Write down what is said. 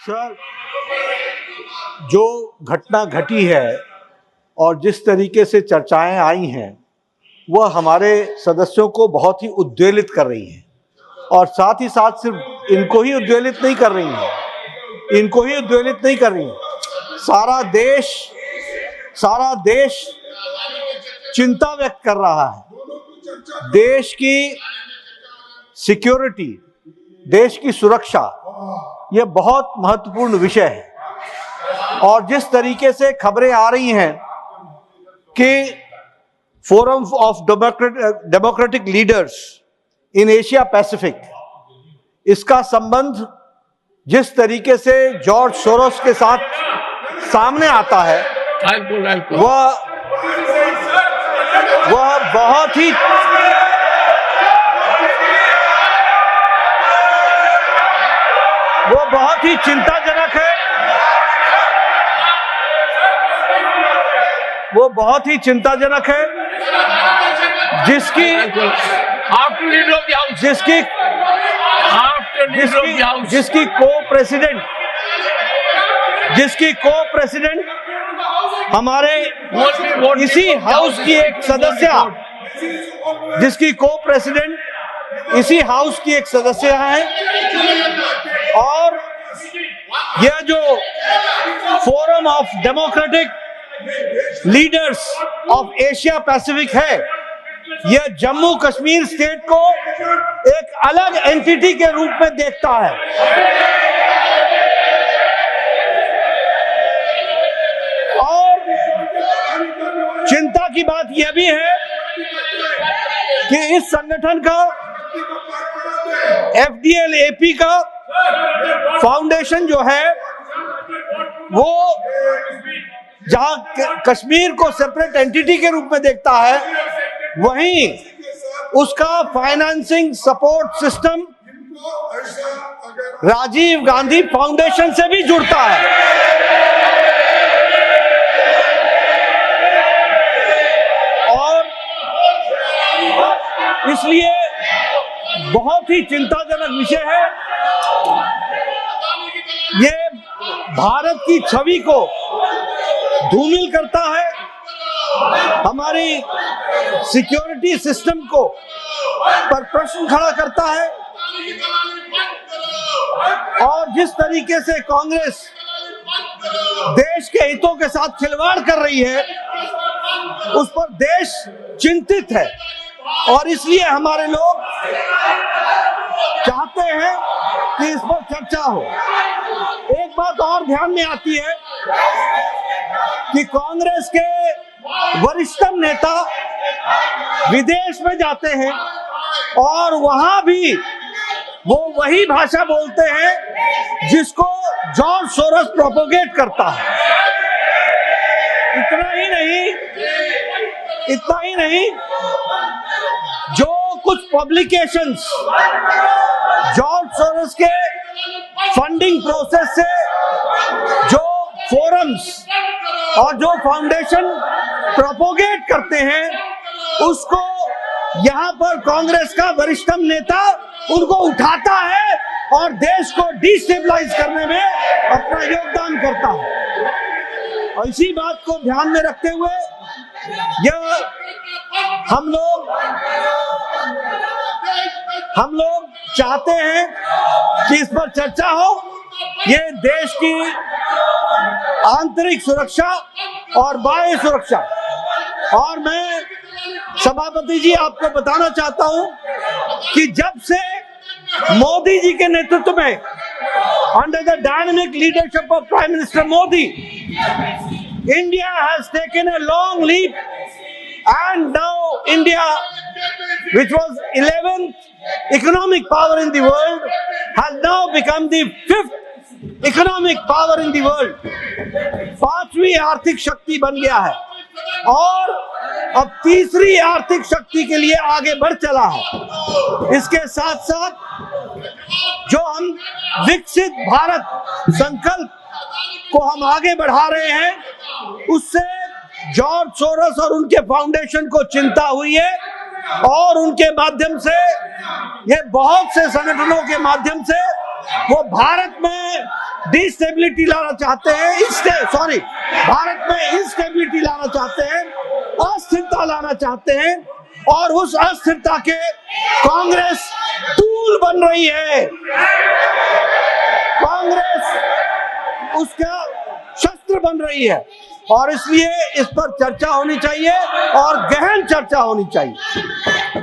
Sir, जो घटना घटी है और जिस तरीके से चर्चाएं आई हैं वह हमारे सदस्यों को बहुत ही उद्वेलित कर रही हैं और साथ ही साथ सिर्फ इनको ही उद्वेलित नहीं कर रही हैं, सारा देश चिंता व्यक्त कर रहा है। देश की सिक्योरिटी, देश की सुरक्षा, यह बहुत महत्वपूर्ण विषय है और जिस तरीके से खबरें आ रही हैं कि forum of democratic leaders in Asia Pacific, इसका संबंध जिस तरीके से जॉर्ज सोरोस के साथ सामने आता है वह बहुत ही चिंताजनक है। वो बहुत ही चिंताजनक है जिसकी को प्रेसिडेंट हमारे इसी हाउस की एक सदस्य है और यह जो forum of democratic leaders of Asia Pacific है, यह जम्मू कश्मीर स्टेट को एक अलग एंटिटी के रूप में देखता है और चिंता की बात यह भी है कि इस संगठन का FDL-AP का फाउंडेशन जो है वो जहां कश्मीर को सेपरेट एंटिटी के रूप में देखता है, वहीं उसका financing support system Rajiv Gandhi foundation से भी जुड़ता है और इसलिए बहुत ही चिंताजनक विषय है। ये भारत की छवि को धूमिल करता है, हमारी सिक्योरिटी सिस्टम को पर प्रश्न खड़ा करता है और जिस तरीके से कांग्रेस देश के हितों के साथ खिलवाड़ कर रही है उस पर देश चिंतित है और इसलिए हमारे लोग चाहते हैं कि इस पर चर्चा हो। एक बात और ध्यान में आती है कि कांग्रेस के वरिष्ठतम नेता विदेश में जाते हैं और वहां भी वो वही भाषा बोलते हैं जिसको जॉर्ज सोरोस प्रोपोगेट करता है। इतना ही नहीं, जो कुछ पब्लिकेशंस जॉर्ज सोरोस के फंडिंग प्रोसेस से जो फोरम्स और जो फाउंडेशन प्रोपोगेट करते हैं उसको यहाँ पर कांग्रेस का वरिष्ठतम नेता उनको उठाता है और देश को डिस्टेबलाइज करने में अपना योगदान करता है। और इसी बात को ध्यान में रखते हुए यह हम लोग चाहते हैं कि इस पर चर्चा हो। ये देश की आंतरिक सुरक्षा और बाह्य सुरक्षा, और मैं सभापति जी आपको बताना चाहता हूं कि जब से मोदी जी के नेतृत्व में under the dynamic leadership of prime minister Modi, India has taken a long leap and now India, which was 11th economic power in the world, has now become the 5th economic power in the world. 5वीं आर्थिक शक्ति बन गया है और अब 3री आर्थिक शक्ति के लिए आगे बढ़ चला है। इसके साथ साथ जो हम विकसित भारत संकल्प को हम आगे बढ़ा रहे हैं, उससे जॉर्ज सोरोस और उनके फाउंडेशन को चिंता हुई है और उनके माध्यम से, ये बहुत से संगठनों के माध्यम से वो भारत में डिस्टेबिलिटी लाना चाहते हैं, भारत में इंस्टेबिलिटी लाना चाहते हैं, अस्थिरता लाना चाहते हैं, और उस अस्थिरता के कांग्रेस टूल बन रही है। कांग्रेस उसका शस्त्र बन रही है, और इसलिए इस पर चर्चा होनी चाहिए और गहन चर्चा होनी चाहिए।